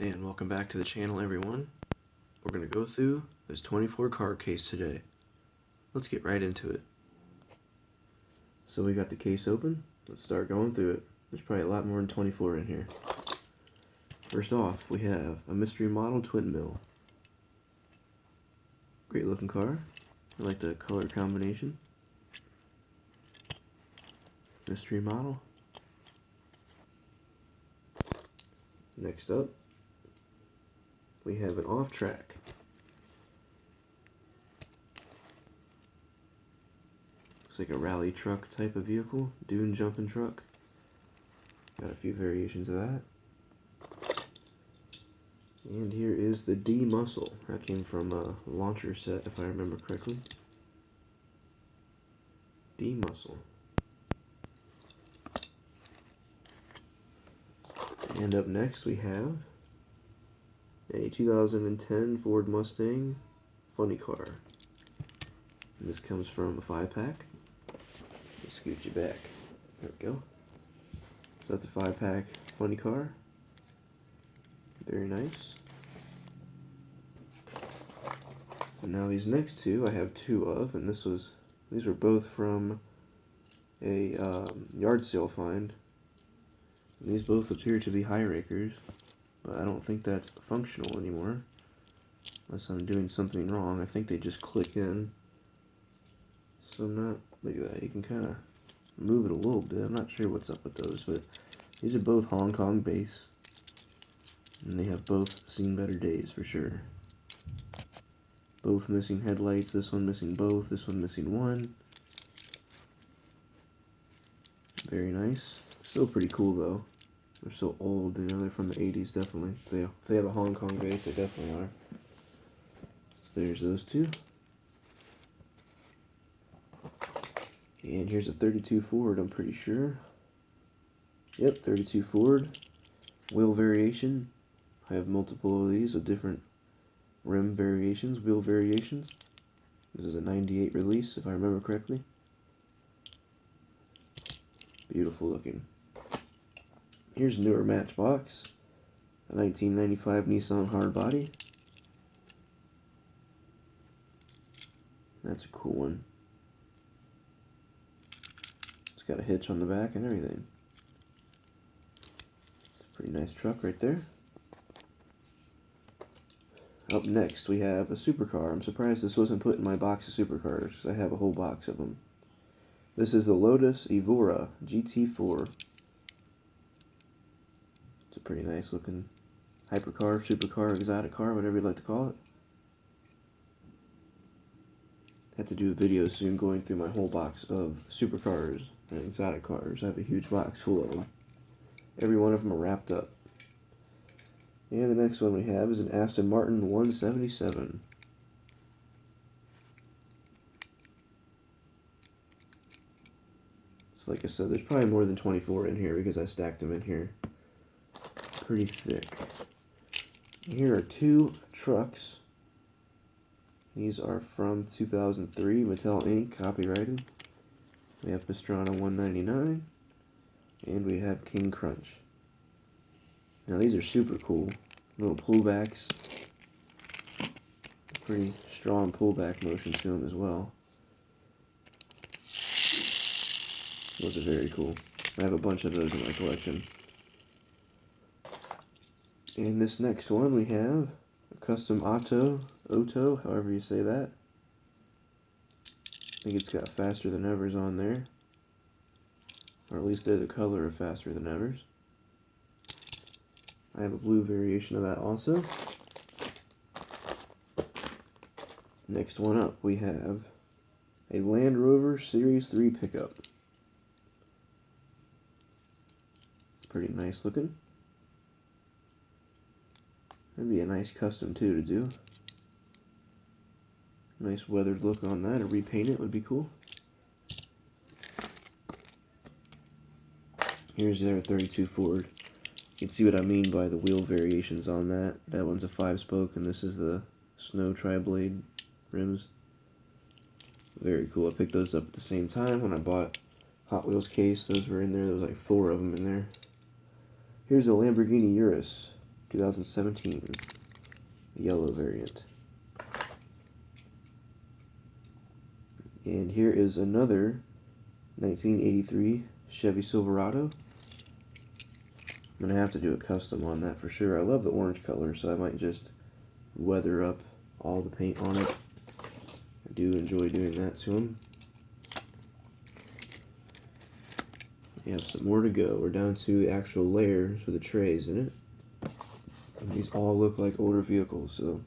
And welcome back to the channel, everyone. We're going to go through this 24 card case today. Let's get right into it. So we got the case open. Let's start going through it. There's probably a lot more than 24 in here. First off, we have a mystery model twin mill. Great looking car. I like the color combination. Mystery model. Next up, we have an off-track. Looks like a rally truck type of vehicle, dune jumping truck. Got a few variations of that. And here is the D Muscle. That came from a launcher set, if I remember correctly. D Muscle. And up next we have a 2010 Ford Mustang funny car. And this comes from a 5-pack. Let's scoot you back. There we go. So that's a 5-pack funny car. Very nice. And now these next two I have two of, and these were both from a yard sale find. And these both appear to be high rakers, but I don't think that's functional anymore. Unless I'm doing something wrong. I think they just click in. So I'm not, look at that, you can kind of move it a little bit. I'm not sure what's up with those, but these are both Hong Kong base. And they have both seen better days for sure. Both missing headlights, this one missing both, this one missing one. Very nice. Still pretty cool though. They're so old, you know, they're from the 80s definitely. If they have a Hong Kong base, they definitely are. So there's those two. And here's a 32 Ford, I'm pretty sure. Yep, 32 Ford. Wheel variation. I have multiple of these with different rim variations, wheel variations. This is a 98 release, if I remember correctly. Beautiful looking. Here's a newer Matchbox. A 1995 Nissan Hardbody. That's a cool one. It's got a hitch on the back and everything. It's a pretty nice truck right there. Up next we have a supercar. I'm surprised this wasn't put in my box of supercars because I have a whole box of them. This is the Lotus Evora GT4. It's a pretty nice looking hypercar, supercar, exotic car, whatever you'd like to call it. Have to do a video soon going through my whole box of supercars and exotic cars. I have a huge box full of them. Every one of them are wrapped up. And the next one we have is an Aston Martin 177. So like I said, there's probably more than 24 in here because I stacked them in here pretty thick. Here are two trucks. These are from 2003, Mattel Inc., copyrighted. We have Pastrana 199, and we have King Crunch. Now these are super cool. Little pullbacks. Pretty strong pullback motion to them as well. Those are very cool. I have a bunch of those in my collection. In this next one we have a custom Otto, however you say that. I think it's got faster than evers on there. Or at least they're the color of faster than evers. I have a blue variation of that also. Next one up we have a Land Rover Series 3 pickup. Pretty nice looking. That'd be a nice custom too to do. Nice weathered look on that, or repaint it would be cool. Here's the other 32 Ford. You can see what I mean by the wheel variations on that. That one's a 5-spoke and this is the Snow Tri-Blade rims. Very cool. I picked those up at the same time when I bought Hot Wheels case. Those were in there. There was like 4 of them in there. Here's a Lamborghini Urus 2017, the yellow variant. And here is another 1983 Chevy Silverado. I'm going to have to do a custom on that for sure. I love the orange color, so I might just weather up all the paint on it. I do enjoy doing that to them. We have some more to go. We're down to the actual layers with the trays in it. And these all look like older vehicles, so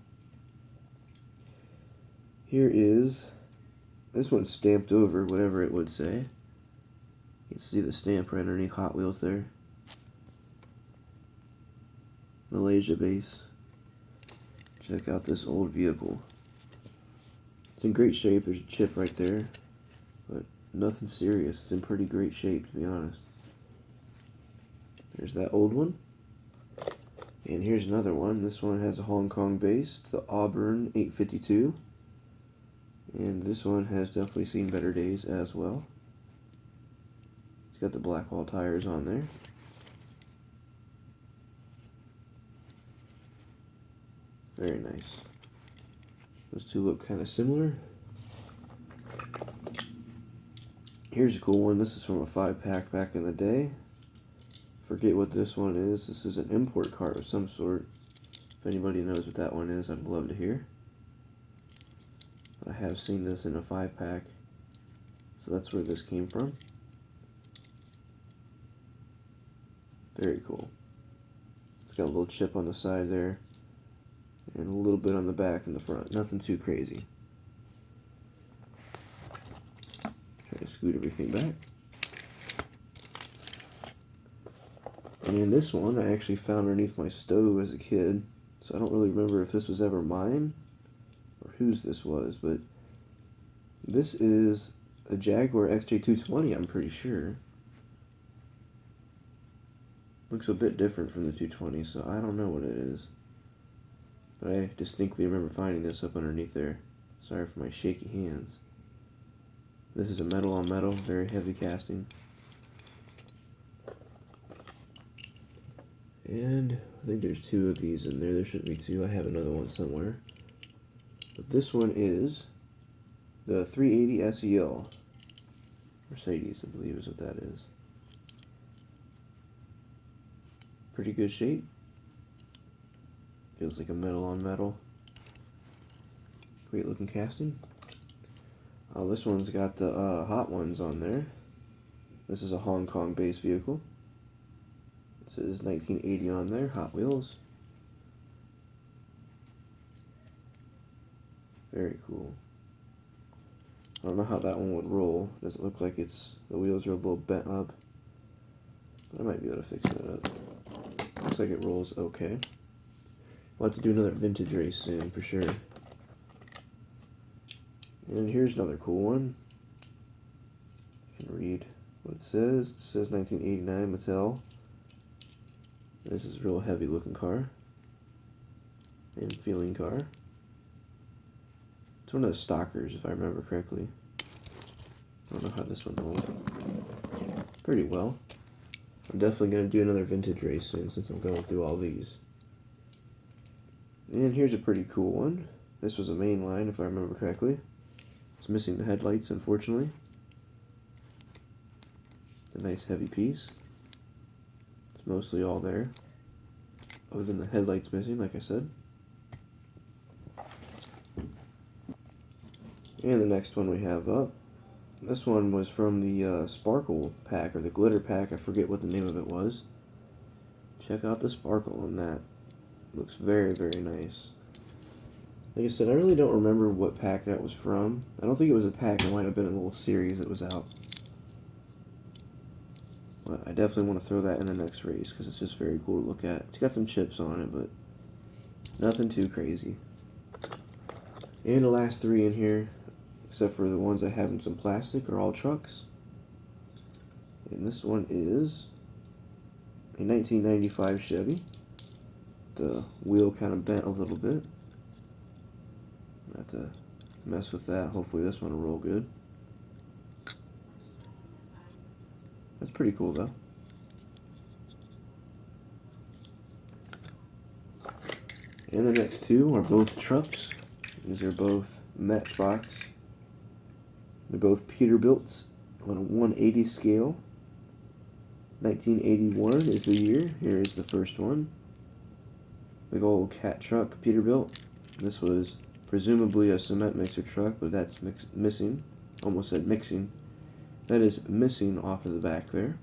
here is, this one's stamped over, whatever it would say. You can see the stamp right underneath Hot Wheels there. Malaysia base. Check out this old vehicle. It's in great shape. There's a chip right there, but nothing serious. It's in pretty great shape, to be honest. There's that old one. And here's another one. This one has a Hong Kong base. It's the Auburn 852. And this one has definitely seen better days as well. It's got the Blackwall tires on there. Very nice. Those two look kind of similar. Here's a cool one. This is from a 5-pack back in the day. Forget what this one is. This is an import car of some sort. If anybody knows what that one is, I'd love to hear. I have seen this in a 5-pack. So that's where this came from. Very cool. It's got a little chip on the side there. And a little bit on the back and the front. Nothing too crazy. Try to scoot everything back. And this one I actually found underneath my stove as a kid. So I don't really remember if this was ever mine or whose this was. But this is a Jaguar XJ220, I'm pretty sure. Looks a bit different from the 220, so I don't know what it is. But I distinctly remember finding this up underneath there. Sorry for my shaky hands. This is a metal on metal, very heavy casting. And I think there's two of these in there. There should be two. I have another one somewhere. But this one is the 380 SEL. Mercedes, I believe is what that is. Pretty good shape. Feels like a metal on metal. Great looking casting. This one's got the Hot Ones on there. This is a Hong Kong based vehicle. It says 1980 on there, Hot Wheels. Very cool. I don't know how that one would roll. Doesn't look like the wheels are a little bent up. But I might be able to fix that up. Looks like it rolls okay. We'll have to do another vintage race soon for sure. And here's another cool one. You can read what it says. It says 1989 Mattel. This is a real heavy looking car. And feeling car. It's one of the stockers if I remember correctly. I don't know how this one rolls. Pretty well. I'm definitely going to do another vintage race soon since I'm going through all these. And here's a pretty cool one. This was a main line, if I remember correctly. It's missing the headlights, unfortunately. It's a nice heavy piece. It's mostly all there. Other than the headlights missing, like I said. And the next one we have up. This one was from the Sparkle pack, or the Glitter pack. I forget what the name of it was. Check out the sparkle on that. Looks very, very nice. Like I said, I really don't remember what pack that was from. I don't think it was a pack. It might have been a little series that was out. But I definitely want to throw that in the next race because it's just very cool to look at. It's got some chips on it, but nothing too crazy. And the last three in here, except for the ones I have in some plastic, are all trucks. And this one is a 1995 Chevy. The wheel kind of bent a little bit. I have to mess with that. Hopefully this one will roll good. That's pretty cool though. And the next two are both trucks. These are both Matchbox. They're both Peterbilts on a 180 scale. 1981 is the year. Here is the first one. Big old cat truck, Peterbilt. This was presumably a cement mixer truck, but that's missing. Almost said mixing. That is missing off of the back there.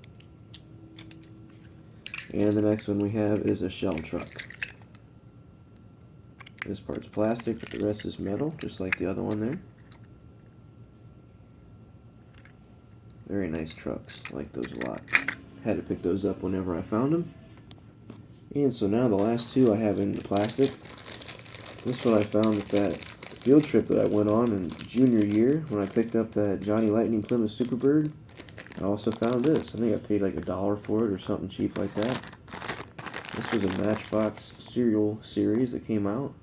And the next one we have is a shell truck. This part's plastic, but the rest is metal, just like the other one there. Very nice trucks. I like those a lot. Had to pick those up whenever I found them. And so now the last two I have in the plastic. This one I found at that field trip that I went on in junior year when I picked up that Johnny Lightning Plymouth Superbird. I also found this. I think I paid like $1 for it or something cheap like that. This was a Matchbox cereal series that came out.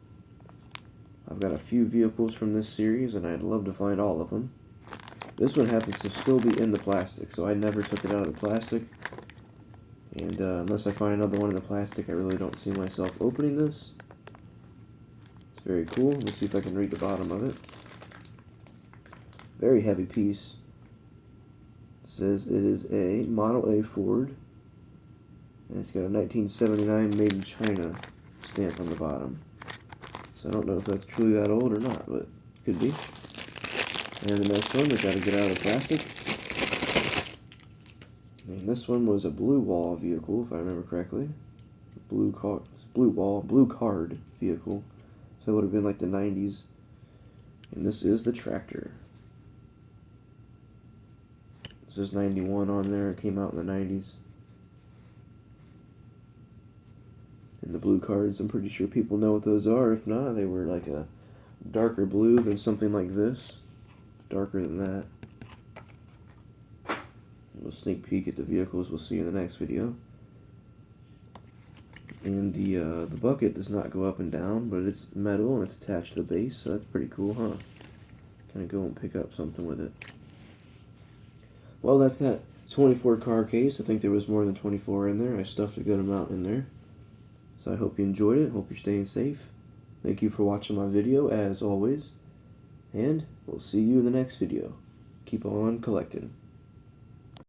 I've got a few vehicles from this series and I'd love to find all of them. This one happens to still be in the plastic, so I never took it out of the plastic. And unless I find another one in the plastic, I really don't see myself opening this. It's very cool. Let's see if I can read the bottom of it. Very heavy piece. It says it is a Model A Ford. And it's got a 1979 Made in China stamp on the bottom. So I don't know if that's truly that old or not, but it could be. And the next one, we got to get out of the plastic. And this one was a blue wall vehicle, if I remember correctly. Blue card vehicle. So it would have been like the 90s. And this is the tractor. This is 91 on there. It came out in the 90s. And the blue cards, I'm pretty sure people know what those are. If not, they were like a darker blue than something like this. Darker than that. A little sneak peek at the vehicles we'll see in the next video. And the bucket does not go up and down, but it's metal and it's attached to the base, so that's pretty cool, huh? Kind of go and pick up something with it. Well, that's that 24 car case. I think there was more than 24 in there. I stuffed a good amount in there. So I hope you enjoyed it. Hope you're staying safe. Thank you for watching my video, as always. And we'll see you in the next video. Keep on collecting.